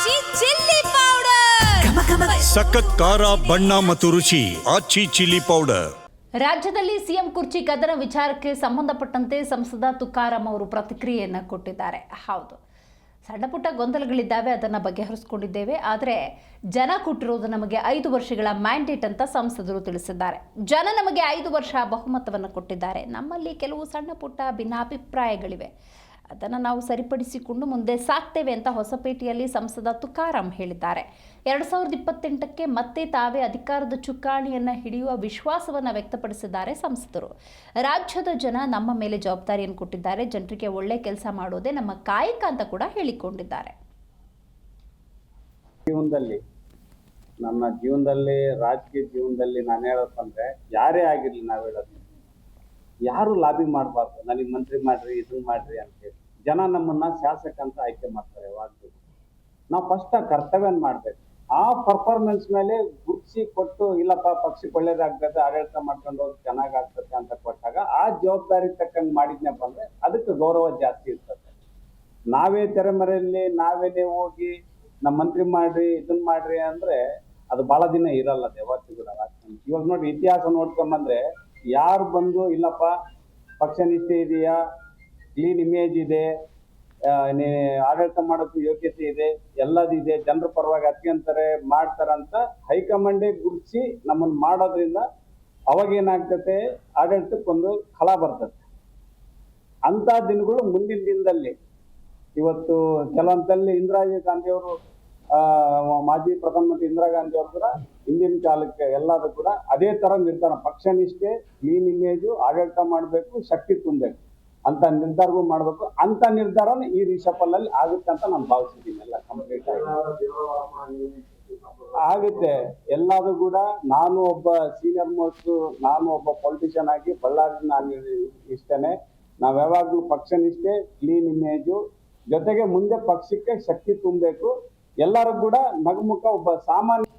ಆಚಿ chilli powder ಸಖತ್ ಖಾರ ಬಣ್ಣ ಮತ್ತು ರುಚಿ ಆಚಿ ಚಿಲ್ಲಿ ಪೌಡರ್. ರಾಜ್ಯದಲ್ಲಿ ಸಿಎಂ ಕುರ್ಚಿ ಕದನ ವಿಚಾರಕ್ಕೆ ಸಂಬಂಧಪಟ್ಟಂತೆ ಸಂಸದ ತುಕಾರಾಂ ಅವರು ಪ್ರತಿಕ್ರಿಯೆಯನ್ನ ಕೊಟ್ಟಿದ್ದಾರೆ. ಹೌದು, ಸಣ್ಣ ಪುಟ್ಟ ಗೊಂದಲಗಳಿದ್ದಾವೆ, ಅದನ್ನು ಬಗೆಹರಿಸಿಕೊಂಡಿದ್ದೇವೆ. ಆದರೆ ಜನ ಕೊಟ್ಟಿರೋದು ನಮಗೆ 5 ವರ್ಷಗಳ ಮ್ಯಾಂಡೇಟ್ ಅಂತ ಸಂಸದರು ತಿಳಿಸಿದ್ದಾರೆ. ಜನ ನಮಗೆ 5 ವರ್ಷ ಬಹುಮತವನ್ನು ಕೊಟ್ಟಿದ್ದಾರೆ. ನಮ್ಮಲ್ಲಿ ಕೆಲವು ಸಣ್ಣ ಪುಟ್ಟ ಭಿನ್ನಾಭಿಪ್ರಾಯಗಳಿವೆ, ಅದನ್ನು ನಾವು ಸರಿಪಡಿಸಿಕೊಂಡು ಮುಂದೆ ಸಾಕ್ತೇವೆ ಅಂತ ಹೊಸಪೇಟೆಯಲ್ಲಿ ಸಂಸದ ತುಕಾರಾಂ ಹೇಳಿದ್ದಾರೆ. 2028ಕ್ಕೆ ಮತ್ತೆ ತಾವೇ ಅಧಿಕಾರದ ಚುಕ್ಕಾಣಿಯನ್ನು ಹಿಡಿಯುವ ವಿಶ್ವಾಸವನ್ನು ವ್ಯಕ್ತಪಡಿಸಿದ್ದಾರೆ ಸಂಸದರು. ರಾಜ್ಯದ ಜನ ನಮ್ಮ ಮೇಲೆ ಜವಾಬ್ದಾರಿಯನ್ನು ಕೊಟ್ಟಿದ್ದಾರೆ, ಜನರಿಗೆ ಒಳ್ಳೆ ಕೆಲಸ ಮಾಡೋದೇ ನಮ್ಮ ಕಾಯಕ ಅಂತ ಕೂಡ ಹೇಳಿಕೊಂಡಿದ್ದಾರೆ. ನನ್ನ ಜೀವನದಲ್ಲಿ ರಾಜಕೀಯ ಜೀವನದಲ್ಲಿ ನಾನು ಹೇಳೋದಂದ್ರೆ, ಯಾರೇ ಆಗಿರ್ಲಿ, ನಾವು ಹೇಳೋದು ಯಾರು ಲಾಬಿ ಮಾಡಬಾರ್ದು, ನನಗೆ ಮಂತ್ರಿ ಮಾಡ್ರಿ, ಇದನ್ನ ಮಾಡ್ರಿ ಅಂತೇಳಿ. ಜನ ನಮ್ಮನ್ನ ಶಾಸಕ ಅಂತ ಆಯ್ಕೆ ಮಾಡ್ತಾರೆ. ಯಾವಾಗಲೂ ನಾವು ಫಸ್ಟ್ ಆ ಕರ್ತವ್ಯನ ಮಾಡ್ಬೇಕು. ಆ ಪರ್ಫಾರ್ಮೆನ್ಸ್ ಮೇಲೆ ಗುರ್ಸಿ ಕೊಟ್ಟು, ಇಲ್ಲಪ್ಪ ಪಕ್ಷಕ್ಕೆ ಒಳ್ಳೇದಾಗ್ತದೆ, ಆಡಳಿತ ಮಾಡ್ಕೊಂಡು ಹೋಗಿ ಚೆನ್ನಾಗಾಗ್ತದೆ ಅಂತ ಕೊಟ್ಟಾಗ ಆ ಜವಾಬ್ದಾರಿ ತಕ್ಕಂಗೆ ಮಾಡಿದ್ನಪ್ಪ ಅಂದ್ರೆ ಅದಕ್ಕೆ ಗೌರವ ಜಾಸ್ತಿ ಇರ್ತದೆ. ನಾವೇ ತೆರೆಮರೆಯಲ್ಲಿ ನಾವೇನೇ ಹೋಗಿ ನಮ್ಮ ಮಂತ್ರಿ ಮಾಡ್ರಿ, ಇದನ್ನ ಮಾಡ್ರಿ ಅಂದ್ರೆ ಅದು ಬಹಳ ದಿನ ಇರಲ್ಲ. ಯಾವತ್ತೂ ಕೂಡ ಇವಾಗ ನೋಡಿ, ಇತಿಹಾಸ ನೋಡ್ಕೊಂಬಂದ್ರೆ ಯಾರು ಬಂದು ಇಲ್ಲಪ್ಪ ಪಕ್ಷ ನಿಷ್ಠೆ ಇದೆಯಾ, ಕ್ಲೀನ್ ಇಮೇಜ್ ಇದೆ, ಆಡಳಿತ ಮಾಡೋಕ್ಕೂ ಯೋಗ್ಯತೆ ಇದೆ, ಎಲ್ಲದಿದೆ, ಜನರ ಪರವಾಗಿ ಅತ್ಯಂತಾರೆ ಮಾಡ್ತಾರಂತ ಹೈಕಮಾಂಡೇ ಗುರುತಿಸಿ ನಮ್ಮನ್ನು ಮಾಡೋದ್ರಿಂದ ಅವಾಗ ಏನಾಗ್ತತೆ, ಆಡಳಿತಕ್ಕೊಂದು ಫಲ ಬರ್ತದೆ. ಅಂತ ದಿನಗಳು ಮುಂದಿನ ದಿನದಲ್ಲಿ ಇವತ್ತು ಕೆಲವೊಂದಲ್ಲಿ ಇಂದಿರಾ ಗಾಂಧಿ ಅವರು, ಮಾಜಿ ಪ್ರಧಾನಮಂತ್ರಿ ಇಂದಿರಾ ಗಾಂಧಿ ಅವರು ಕೂಡ ಹಿಂದಿನ ಕಾಲಕ್ಕೆ ಎಲ್ಲರೂ ಕೂಡ ಅದೇ ತರ ನಿರ್ಧಾರ, ಪಕ್ಷ ನಿಷ್ಠೆ, ಕ್ಲೀನ್ ಇಮೇಜು, ಆಡಳಿತ ಮಾಡಬೇಕು, ಶಕ್ತಿ ತುಂಬಬೇಕು ಅಂತ ನಿರ್ಧಾರಗಳು ಮಾಡ್ಬೇಕು. ಅಂತ ನಿರ್ಧಾರನ ಈ ರಿಷಫಲ್ ಅಲ್ಲಿ ಆಗುತ್ತೆ ಅಂತ ನಾನು ಭಾವಿಸಿದ್ದೀನಿ. ಎಲ್ಲ ಕಂಪ್ಲೀಟ್ ಆಗುತ್ತೆ ಎಲ್ಲಾದ್ರೂ ಕೂಡ. ನಾನು ಒಬ್ಬ ಸೀನಿಯರ್ ಮೋಸ್ಟ್, ನಾನು ಒಬ್ಬ ಪೊಲಿಟಿಷಿಯನ್ ಆಗಿ ಬಳ್ಳಾರಿ ನಾನು ಇಷ್ಟೇನೆ. ನಾವ್ ಯಾವಾಗ್ಲೂ ಪಕ್ಷ ನಿಷ್ಠೆ, ಕ್ಲೀನ್ ಇಮೇಜು ಜೊತೆಗೆ ಮುಂದೆ ಪಕ್ಷಕ್ಕೆ ಶಕ್ತಿ ತುಂಬಬೇಕು. ಎಲ್ಲರೂ ಕೂಡ ನಗುಮುಖ, ಒಬ್ಬ ಸಾಮಾನ್ಯ